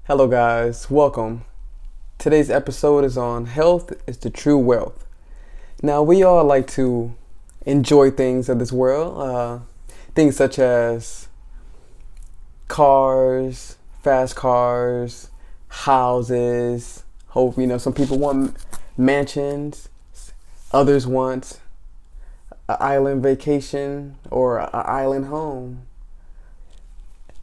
Hello guys, welcome. Today's episode is on health is the true wealth. Now we all like to enjoy things of this world, things such as cars, fast cars, houses. Hope some people want mansions, others want an island vacation or an island home.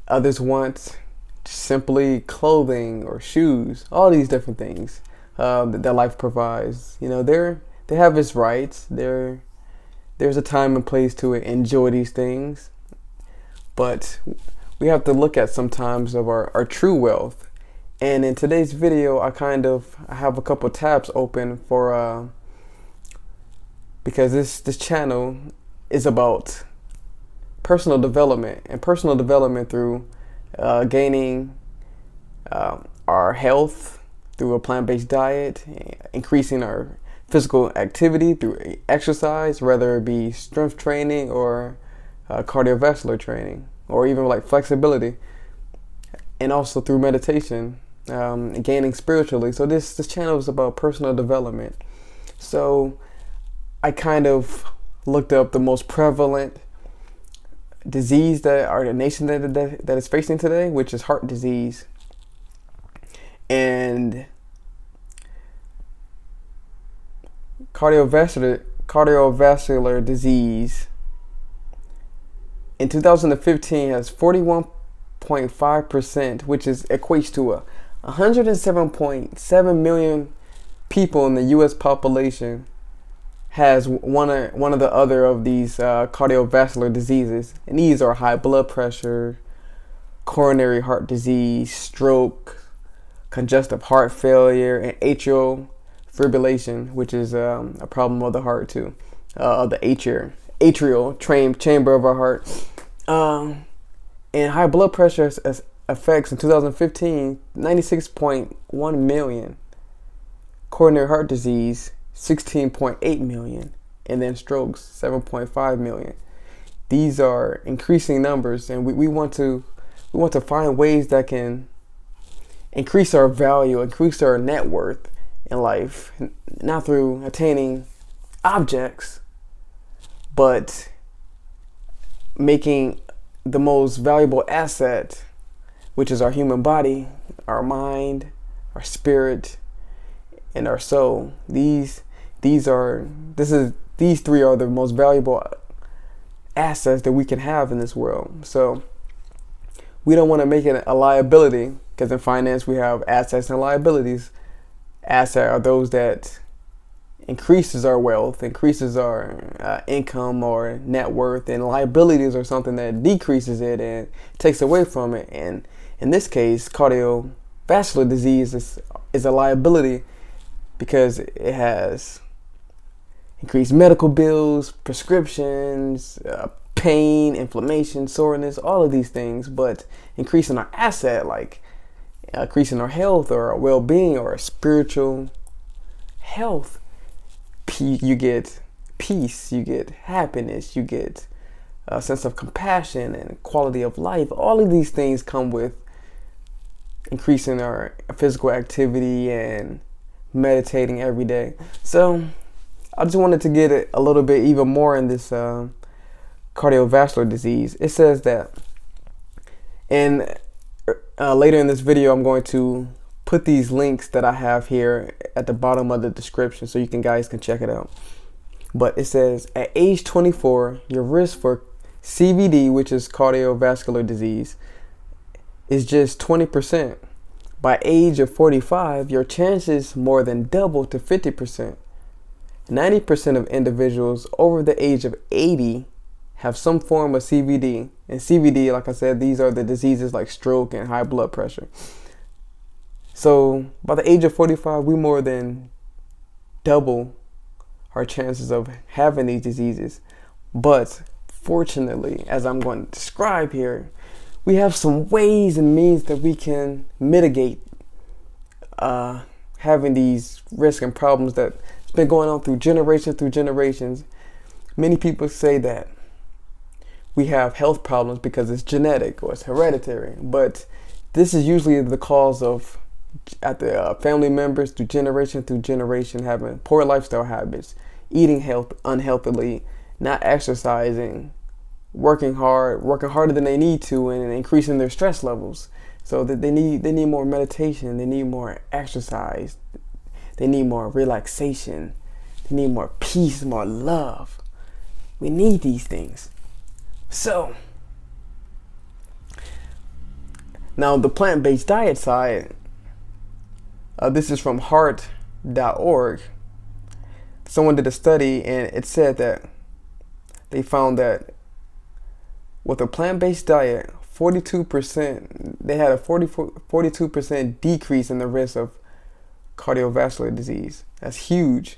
Others want simply clothing or shoes, all these different things that life provides. They have its rights. There's a time and place to enjoy these things, but we have to look at sometimes of our true wealth. And in today's video, I have a couple tabs open for because this channel is about personal development through gaining our health through a plant-based diet, increasing our physical activity through exercise, whether it be strength training or cardiovascular training, or even like flexibility, and also through meditation, gaining spiritually. So this channel is about personal development. So I kind of looked up the most prevalent disease that our nation that is facing today, which is heart disease. And cardiovascular disease in 2015 has 41.5%, which equates to 107.7 million people in the U.S. population has one of the other of these cardiovascular diseases. And these are high blood pressure, coronary heart disease, stroke, congestive heart failure, and atrial fibrillation, which is a problem of the heart too, of the atrial chamber of our heart. And high blood pressure affects in 2015 96.1 million, coronary heart disease 16.8 million, and then strokes 7.5 million. These are increasing numbers, and we want to find ways that can increase our value, increase our net worth in life, not through attaining objects, but making the most valuable asset, which is our human body, our mind, our spirit, and our soul. These three are the most valuable assets that we can have in this world. So we don't want to make it a liability, because in finance we have assets and liabilities. Assets are those that increases our wealth, increases our income or net worth, and liabilities are something that decreases it and takes away from it. And in this case, cardiovascular disease is a liability, because it has increased medical bills, prescriptions, pain, inflammation, soreness, all of these things. But increasing our asset, like increasing our health or our well-being or our spiritual health, you get peace, you get happiness, you get a sense of compassion and quality of life. All of these things come with increasing our physical activity and meditating every day. So I just wanted to get a little bit even more in this cardiovascular disease. It says that, and later in this video I'm going to put these links that I have here at the bottom of the description so you guys can check it out. But it says at age 24, your risk for CVD, which is cardiovascular disease, is just 20%. By age of 45, your chances more than double to 50%. 90% of individuals over the age of 80 have some form of CVD. And CVD, like I said, these are the diseases like stroke and high blood pressure. So by the age of 45, we more than double our chances of having these diseases. But fortunately, as I'm going to describe here, we have some ways and means that we can mitigate having these risks and problems that's been going on through generations. Many people say that we have health problems because it's genetic or it's hereditary, but This is usually the cause of at the family members through generation having poor lifestyle habits, eating unhealthily, not exercising, working harder than they need to, and increasing their stress levels. So that they need more meditation, they need more exercise, they need more relaxation, they need more peace, more love. We need these things. So now the plant-based diet side, this is from heart.org. Someone did a study and it said that they found that with a plant-based diet, 42%, they had a 42% decrease in the risk of cardiovascular disease. That's huge.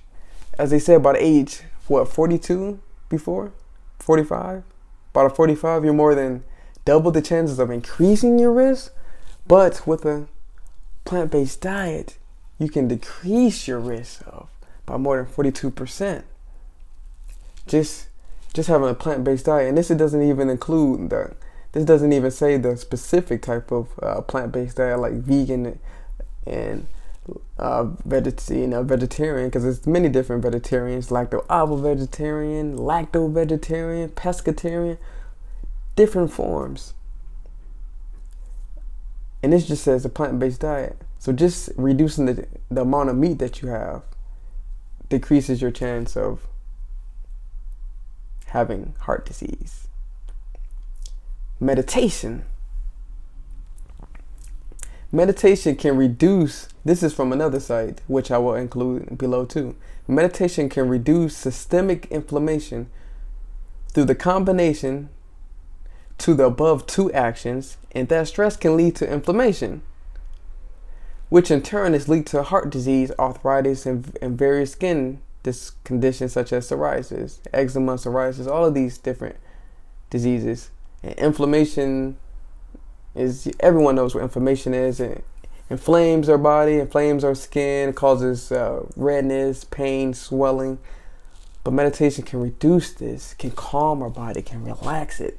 As they said, about age, 42 before? 45? About a 45, you're more than double the chances of increasing your risk. But with a plant-based diet, you can decrease your risk by more than 42%. Just having a plant-based diet, and this doesn't even include this doesn't even say the specific type of plant-based diet like vegan and vegetarian, because there's many different vegetarians: lacto-vegetarian, pescatarian, different forms. And this just says a plant-based diet. So just reducing the amount of meat that you have decreases your chance of having heart disease. Meditation can reduce, this is from another site, which I will include below too. Meditation can reduce systemic inflammation through the combination to the above two actions, and that stress can lead to inflammation, which in turn is linked to heart disease, arthritis, and various skin conditions such as psoriasis, eczema, psoriasis, all of these different diseases. And inflammation is, everyone knows what inflammation is. It inflames our body, inflames our skin, causes redness, pain, swelling. But meditation can reduce this, can calm our body, can relax it.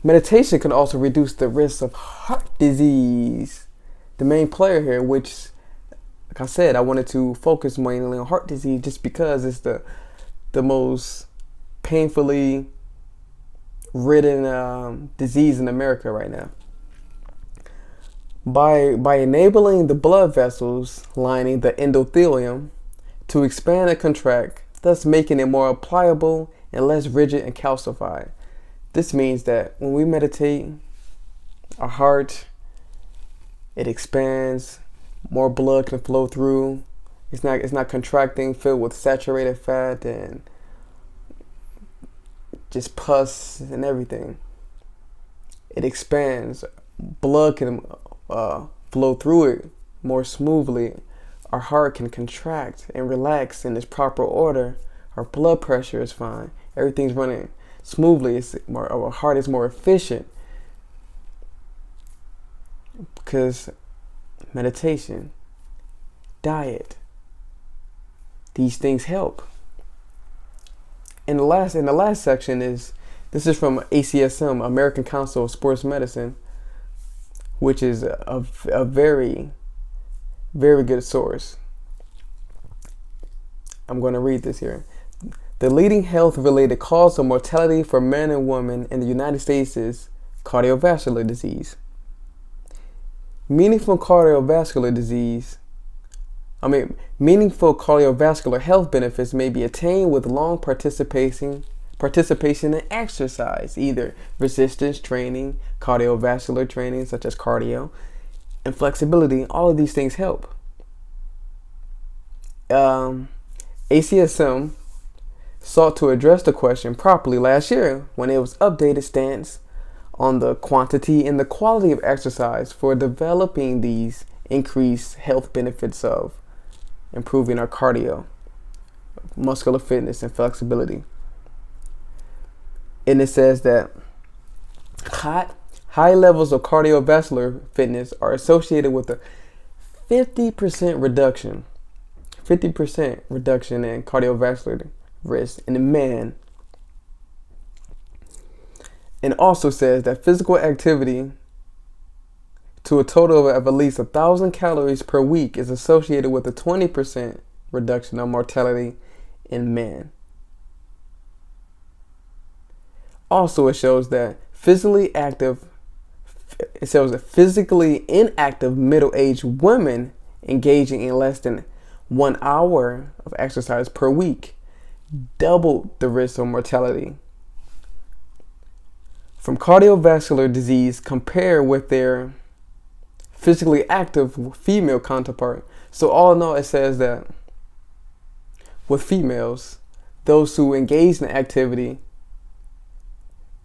Meditation can also reduce the risk of heart disease. The main player here, which, like I said, I wanted to focus mainly on heart disease just because it's the most painfully ridden disease in America right now. By enabling the blood vessels lining the endothelium to expand and contract, thus making it more pliable and less rigid and calcified. This means that when we meditate, our heart, it expands, more blood can flow through. It's not contracting, filled with saturated fat and just pus and everything. It expands. Blood can flow through it more smoothly. Our heart can contract and relax in its proper order. Our blood pressure is fine. Everything's running smoothly. Our heart is more efficient because meditation, diet, these things help. In the last section this is from ACSM, American Council of Sports Medicine, which is a very, very good source. I'm going to read this here. The leading health-related cause of mortality for men and women in the United States is cardiovascular disease. Meaningful cardiovascular health benefits may be attained with long participation in exercise, either resistance training, cardiovascular training such as cardio, and flexibility. All of these things help. ACSM sought to address the question properly last year when it was updated stance on the quantity and the quality of exercise for developing these increased health benefits of improving our cardio, muscular fitness, and flexibility. And it says that high levels of cardiovascular fitness are associated with a 50% reduction in cardiovascular risk in a man. And also says that physical activity to a total of at least 1,000 calories per week is associated with a 20% reduction of mortality in men. Also, it shows that physically inactive middle-aged women engaging in less than 1 hour of exercise per week doubled the risk of mortality from cardiovascular disease compared with their physically active female counterpart. So all in all, it says that with females, those who engage in activity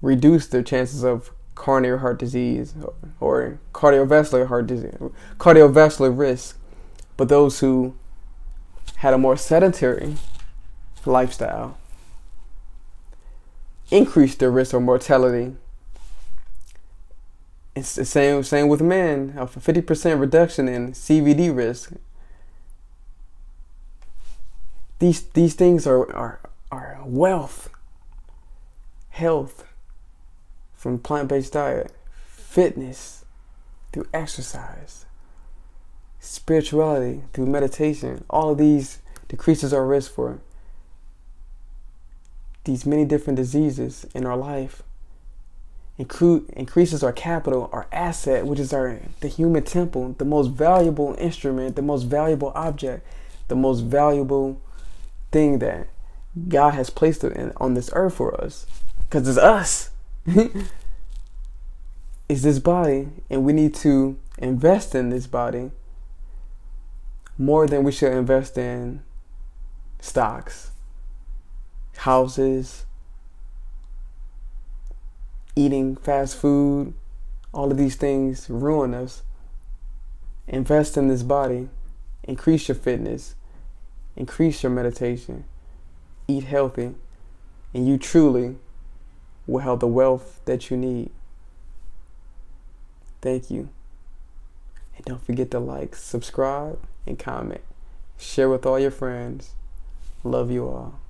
reduce their chances of coronary heart disease or cardiovascular risk, but those who had a more sedentary lifestyle increased their risk of mortality. It's the same with men, a 50% reduction in CVD risk. These things are wealth, health from plant-based diet, fitness through exercise, spirituality through meditation. All of these decreases our risk for these many different diseases in our life. Increases our capital, our asset, which is the human temple, the most valuable instrument, the most valuable object, the most valuable thing that God has placed on this earth for us, because it's us. It's this body, and we need to invest in this body more than we should invest in stocks, houses, eating fast food. All of these things ruin us. Invest in this body, increase your fitness, increase your meditation, eat healthy, and you truly will have the wealth that you need. Thank you. And don't forget to like, subscribe, and comment. Share with all your friends. Love you all.